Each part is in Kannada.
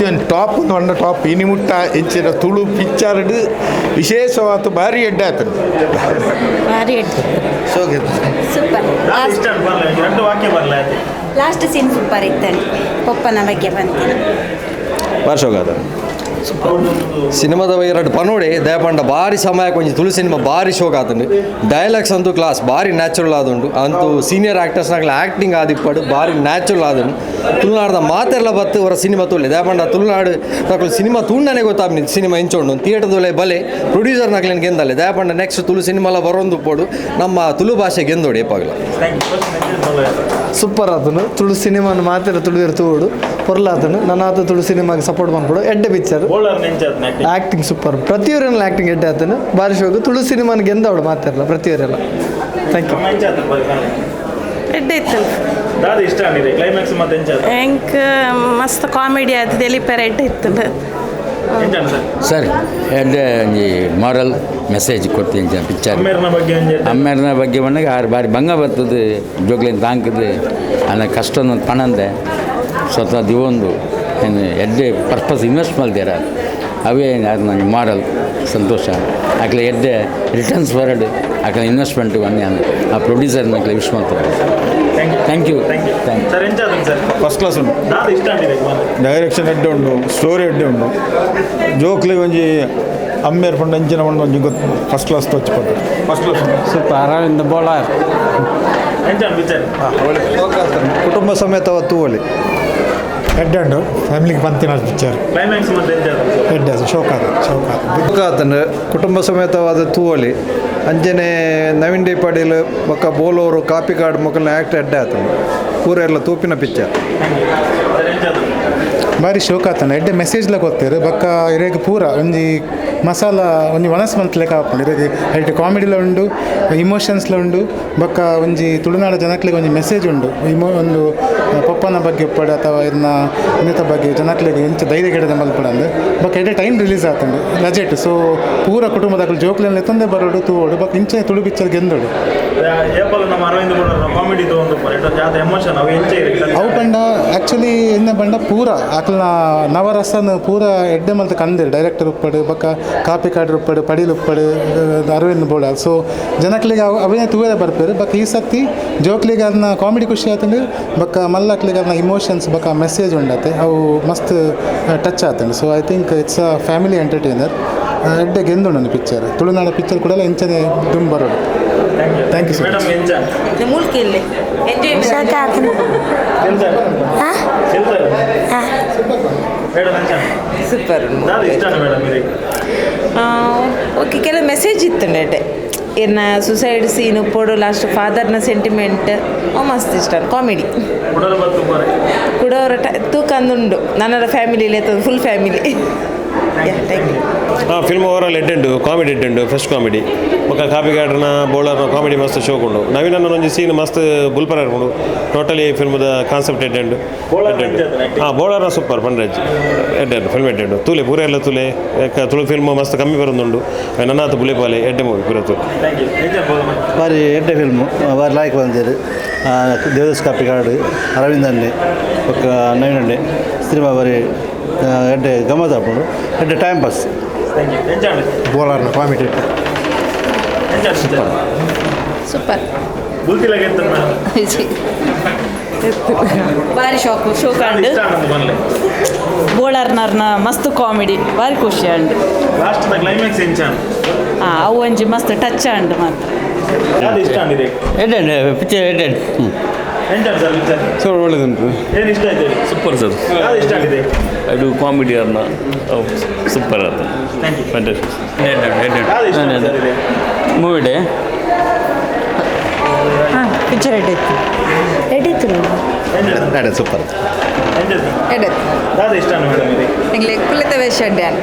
ಪ್ರತಿಯೊಂದು ಟಾಪ್ ಒಂದು ಟಾಪ್ ಇನಿ ಮುಟ್ಟ ಹೆಚ್ಚಿನ ತುಳು ಪಿಕ್ಚರ್ಡ್ ವಿಶೇಷವಾದ ಭಾರಿ ಎಡ್ಡೆ ಆತನು ಭಾರಿ ಸೂಪರ್ ಲಾಸ್ಟ್ ಸೀನ್ ಸೂಪರ್ ಇತ್ತು ಪಪ್ಪನ ಬಗ್ಗೆ ಬಂತೀನಿ ವರ್ಷೋಗಾದ ಸಿನಿಮಾದ ಎರಡು ಪನೋಡಿ ದಯಪಂಡ ಭಾರಿ ಸಮಯ ಕೊಂಚ ತುಳು ಸಿನಿಮಾ ಭಾರಿ ಶೋಕ್ ಆತಂಡು ಡೈಲಾಗ್ಸ್ ಅಂತೂ ಕ್ಲಾಸ್ ಭಾರಿ ನ್ಯಾಚುರಲ್ ಆದುಂಡು ಅಂತೂ ಸೀನಿಯರ್ ಆ್ಯಕ್ಟರ್ಸ್ನಾಗ್ಲ ಆ್ಯಕ್ಟಿಂಗ್ ಆದಿಪ್ಪಡು ಭಾರಿ ನ್ಯಾಚುರಲ್ ಆದನು ತುಳುನಾಡ್ದ ಮಾತೆಲ್ಲ ಬತ್ತು ಅವರ ಸಿನಿಮಾ ತುಳ್ಳಿ ದಯಪಂಡ ತುಳುನಾಡು ನಾಕು ಸಿನಿಮಾ ತುಂಡನೆ ಗೊತ್ತಾಗ್ನಿ ಸಿನಿಮಾ ಇಂಚೋಂಡು ಥಿಯೇಟರ್ದೊಲೆ ಬಲೆ ಪ್ರೊಡ್ಯೂಸರ್ನಾಗ್ಲೇನು ಗೆಂದಲೆ ದಯಪಂಡ ನೆಕ್ಸ್ಟ್ ತುಳು ಸಿನಿಮಾಲ ಬರೋಂದು ಪೋಡು ನಮ್ಮ ತುಳು ಭಾಷೆ ಗೆಂದೋಡಿ ಎಪ್ಪಾಗಲ ಸೂಪರ್ ಆತನು ತುಳು ಸಿನಿಮಾನ ಮಾತೆಲ್ಲ ತುಳುವಿರು ತೂಡು ಪೊರ್ಲಾತನು ನನ್ನ ಆತ ತುಳು ಸಿನಿಮಾಗೆ ಸಪೋರ್ಟ್ ಮಾಡ್ಕೊಡು ಎಡ್ಡೆ ಪಿಕ್ಚರ್ ಆ್ಯಕ್ಟಿಂಗ್ ಸೂಪರ್ ಪ್ರತಿಯೊಬ್ಬರೆಲ್ಲ ಆ್ಯಕ್ಟಿಂಗ್ ಎಡ್ಡೆ ಆತನು ಭಾರಿ ಶೋಕು ತುಳು ಸಿನಿಮಾನ ಗೆಂದವಳು ಮಾತಾಡಲ್ಲ ಪ್ರತಿಯೊಬ್ಬರೆಲ್ಲ ಥ್ಯಾಂಕ್ ಯು ಎಡ್ಡೆ ಇತ್ತು ಹೆಂಗೆ ಮಸ್ತ್ ಕಾಮಿಡಿ ಅದು ಎಲಿಪೇರ ಎಡ್ಡೆ ಇತ್ತು ಸರ್ ಎಡ್ಡೆ ಒಂಜಿ ಮಾರಲ್ ಮೆಸೇಜ್ ಕೊಡ್ತೀನಿ ಪಿಕ್ಚರ್ ಅಮ್ಮೇರ್ನ ಬಗ್ಗೆ ಬಂದಾಗ ಆರು ಬಾರಿ ಭಂಗ ಬರ್ತದೆ ಜೋಗ್ಲಿನ ತಾಂಕದು ಅನ್ನ ಕಷ್ಟ ಪಣಂದೆ ಸ್ವತಃ ದಿವೊಂದು ಏನು ಎಡ್ಡೆ ಪರ್ಪಸ್ ಇನ್ವೆಸ್ಟ್ ಮಲ್ದೇರ ಅವೇ ಅದು ನನಗೆ ಮಾರಲ್ ಸಂತೋಷ ಆಕಲೆ ಎಡ್ಡೆ ರಿಟರ್ನ್ಸ್ ಬರಡು ಆಕಲೆ ಇನ್ವೆಸ್ಟ್ಮೆಂಟ್ ಅನ್ನಿ ಆ ಪ್ರೊಡ್ಯೂಸರ್ ನಕ್ಲೆ ವಿಶ್ ಮಾಡ್ತಾರೆ ಥ್ಯಾಂಕ್ ಯು ಫಸ್ಟ್ ಕ್ಲಾಸ್ ಉಂಟು ಡೈರೆಕ್ಷನ್ ಎಡ್ಡೆ ಉಂಟು ಸ್ಟೋರಿ ಎಡ್ಡೆ ಉಂಟು ಜೋಕ್ಲಿಗೆ ಒಂಜಿ ಅಮ್ಮೇರ್ ಪಂಡ ಅಂಚಿನ ಒಂದು ಒಂಜಿ ಗೊತ್ತು ಫಸ್ಟ್ ಕ್ಲಾಸ್ ತೋಚಿಪಟ್ಟು first class super Arvind Bolar ಕುಟುಂಬ ಸಮೇತ ತೂವಲಿ ಎಡ್ಡೆ ಉಂಟು ಫ್ಯಾಮಿಲಿಗೆ ಬಂತಿನ ಪಿಕ್ಚರ್ ಎಡ್ಡೆ ಶೋಕಾತನು ಕುಟುಂಬ ಸಮೇತವಾದ ತೂವಲಿ ಅಂಜನೆ ನವೀನ್ ಡಿ ಪಾಟೀಲ್ ಬೊಕ್ಕ ಬೋಲೋರು ಕಾಪಿ ಕಾರ್ಡ್ ಮೊಕಲ್ನ ಆ್ಯಕ್ಟ್ ಎಡ್ಡೆ ಆತನು ಪೂರ ಎಲ್ಲ ತೂಪಿನ ಪಿಕ್ಚರ್ ಭಾರಿ ಶೋಕ ಆತನ ಎಡ್ಡೆ ಮೆಸೇಜ್ಲ ಗೊತ್ತೇರು ಬೊಕ್ಕ ಇರೇಗ ಪೂರ ಒಂಜಿ ಮಸಾಲ ಒಂಜಿ ಮನಸ್ಸು ಮಂತ್ಲೆಕ ಹಾಕೊಂಡು ಇರೇಗ ಎಡ್ಡೆ ಕಾಮಿಡಿಲ ಉಂಡು ಇಮೋಷನ್ಸ್ಲ ಉಂಡು ಬೊಕ್ಕ ಒಂಜಿ ತುಳುನಾಡ ಜನಕ್ಲಿಗೆ ಒಂಜಿ ಮೆಸೇಜ್ ಉಂಡು ಒಂದು ಪಪ್ಪನ ಬಗ್ಗೆ ಉಪ್ಪಡು ಅಥವಾ ಇದನ್ನ ಇನ್ನಿತ ಬಗ್ಗೆ ಜನಕ್ಲಿಗೆ ಎಂಚ ಧೈರ್ಯ ಕೆಡದೆ ಮಲ್ಪಡಂದು ಬೊಕ್ಕ ಎಡ್ಡೆ ಟೈಮ್ ರಿಲೀಸ್ ಆತಂಡು ಬಜೆಟ್ ಸೊ ಪೂರ ಕುಟುಂಬದ ಜೋಕ್ಲೆಲ್ಲ ಎತ್ತಂದೆ ಬರೋಡು ತೂವೋಡು ಬೊಕ್ಕ ಇಂಚೆ ತುಳು ಪಿಕ್ಚರ್ ಗೆಂದೋಡು ಅವು ಪಂಡ ಆ್ಯಕ್ಚುಲಿ ಎನ್ನ ಬಂಡ ಪೂರ ಆಕಲ್ನ ನವರಸನ ಪೂರ ಎಡ್ಡೆ ಮಲ್ತ ಕಂದಿರು ಡೈರೆಕ್ಟರ್ ಉಪ್ಪಡು ಬೊಕ್ಕ ಕಾಪಿ ಕಾರ್ಡ್ ಉಪ್ಪಡು ಪಡೀಲ್ ಉಪ್ಪಡು ಅರವಿಂದ್ ಬೋಲಾರ್ ಸೊ ಜನಕ್ಲಿಗೆ ಅಭಿನಯ ತೂವೇ ಬರ್ಪೇರು ಬೊಕ್ಕ ಈ ಸತಿ ಜೋಕ್ಲಿಗೆ ಅದನ್ನ ಕಾಮಿಡಿ ಖುಷಿ ಆತಂಡು ಬೊಕ್ಕ ಮಲ್ಲಕ್ಲಿಗೆ ಅದನ್ನ ಇಮೋಷನ್ಸ್ ಬೊಕ್ಕ ಮೆಸೇಜ್ ಉಂಡತೆ ಅವು ಮಸ್ತ್ ಟಚ್ ಆತಂಡು so I think it's a family entertainer ಎಡ್ಡೆ ಗೆಂದುಂಡು ಪಿಕ್ಚರ್ ತುಳುನಾಡ ಪಿಕ್ಚರ್ ಕೂಡ ಇಂಚನೆ ದುಮ್ ಬರೋಡು thank you sir super okay ಕೆಲವು ಮೆಸೇಜ್ ಇತ್ತು ನೆಟ್ಟೆ ಏನ ಸುಸೈಡ್ ಸೀನ್ ಪೋಡು ಲಾಸ್ಟ್ ಫಾದರ್ನ ಸೆಂಟಿಮೆಂಟ್ ಮಸ್ತ್ ಇಷ್ಟ ಕಾಮಿಡಿ ಕುಡೋರ ತೂಕ ಅಂದುಂಡು ನನ್ನ ಫ್ಯಾಮಿಲಿಲಿ ಫುಲ್ ಫ್ಯಾಮಿಲಿ ಫಿಲ್ಮ್ ಓವರಾಲ್ ಎಡ್ಡೆಂಡು ಕಾಮಿಡಿ ಎಡ್ಡೆಂಡು ಫಸ್ಟ್ ಕಾಮಿಡಿ ಬೊಕ್ಕ ಕಾಪಿ ಗಾರ್ಡ್ನ ಬೋಲರ್ನ ಕಾಮಿಡಿ ಮಸ್ತ್ ಶೋಕ್ ಉಂಡು ನವೀನ ಒಂಜಿ ಸೀನ್ ಮಸ್ತ್ ಬುಲ್ಪರ ಇರ್ಕೊಂಡು ಟೋಟಲಿ ಫಿಲ್ಮ್ದ ಕಾನ್ಸೆಪ್ಟ್ ಎಡ್ಡೆಂಡು ಬೋಲರ್ನ ಸೂಪರ್ ಪಂಡ್ರೆಜ್ ಎಡ್ಡೆಂಡು ಫಿಲ್ಮ್ ಎಡ್ಡೆಂಡು ತೂಲೆ ಪೂರ ಎಲ್ಲ ತೂಲೆ ತುಳು ಫಿಲ್ಮ್ ಮಸ್ತ್ ಕಮ್ಮಿ ಬರೋದುಂಡು ನನ್ನಾತು ಬುಲಿಪಾಲೆ ಎಡ್ಡೆ ಮೂವಿ ಪೂರ ತೂಲೆ ಬಾರಿ ಎಡ್ಡೆ ಫಿಲ್ಮು ಬಾರಿ ಲಾಯ್ಕ್ ಬಂದಿರು ದೇವದಾಸ್ ಕಾಪಿ ಕಾರ್ಡ್ ಅರವಿಂದ್ ಅನ್ನೆ ಬೊಕ್ಕ ನವೀನ್ ಅನ್ನೆ ಸಿನಿಮಾ ಬಾರಿ ಎಡ್ಡೆ ಗಮ್ಮತ್ ಹಾಕೊಂಡು ಎಡ್ಡೆ ಟೈಮ್ ಪಾಸ್ ಬೋಲಾರ್ನ ಕಾಮಿಡಿ ಸೂಪರ್ ಭಾರಿ ಶೋಕ್ ಅಂಡು ಬೋಳರ್ನರ್ನ ಮಸ್ತ್ ಕಾಮಿಡಿ ಭಾರಿ ಖುಷಿ ಅಂಡು ಅವು ಒಂಜಿ ಮಸ್ತ್ ಟಚ್ ಅಂಡು ಮಾತ್ರ ಎಡ್ಡೆ ಪಿಕ್ಚರ್ ಎಡ್ಡೆ ಸರ್ ಒಳ್ಳೆದುಂಟು ಸೂಪರ್ ಸರ್ ಅದು ಕಾಮಿಡಿ ಅನ್ನ ಸೂಪರ್ ಅದು ಮೂವಿ ಡೇ ಪಿಕ್ಚರ್ ಎಡ್ಡೆತ್ತು ಸೂಪರ್ ನಿಂಗೆ ಕುಲ್ಲತ ವೇಷ ಡ್ಯಾನ್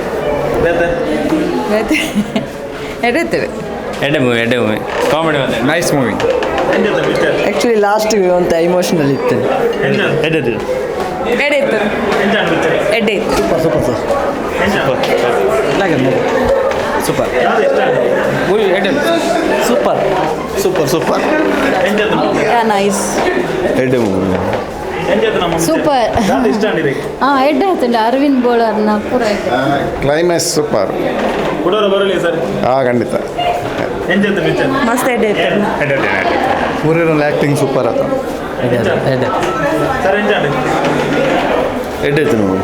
ಎಡ್ಡೆತ್ತು ಎಡ್ಡೆ movie comedy nice movie actually last ಒಂದು ಇಮೋಷನಲ್ ಇತ್ತು ಎಡ್ಡೆತ್ತು ಸೂಪರ್ ಸೂಪರ್ ಮೂವಿ ಎಡ್ಡೆ ಸೂಪರ್ ನೈಸ್ ಎಡ್ಡೆ ಮೂವಿ ಸೂಪರ್ ಹಾಂ ಎಡ್ಡೆ ಆಯ್ತುಂಡು ಅರವಿಂದ್ ಬೋಳರ್ನ ಪೂರ ಕ್ಲೈಮ್ಯಾಕ್ಸ್ ಸೂಪರ್ ಹಾಂ ಖಂಡಿತ ಮಸ್ತ್ ಎಡ್ಡೆ ಪೂರಿನ ಆ್ಯಕ್ಟಿಂಗ್ ಸೂಪರ್ ಆತ ಎಡ್ಡೈತೆ ನೋಡಿ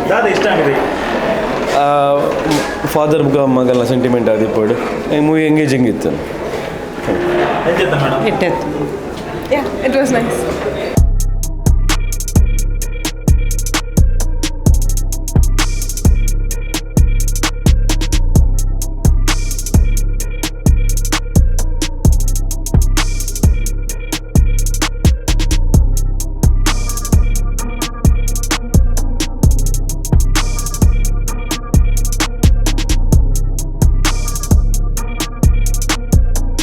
ಫಾದರ್ ಮಗನ ಸೆಂಟಿಮೆಂಟ್ ಆದಿಪ್ಪಡು ಮೂವಿ ಎಂಗೇಜಿಂಗ್ ಇತ್ತು ಇಟ್ ವಾಸ್ ನೈಸ್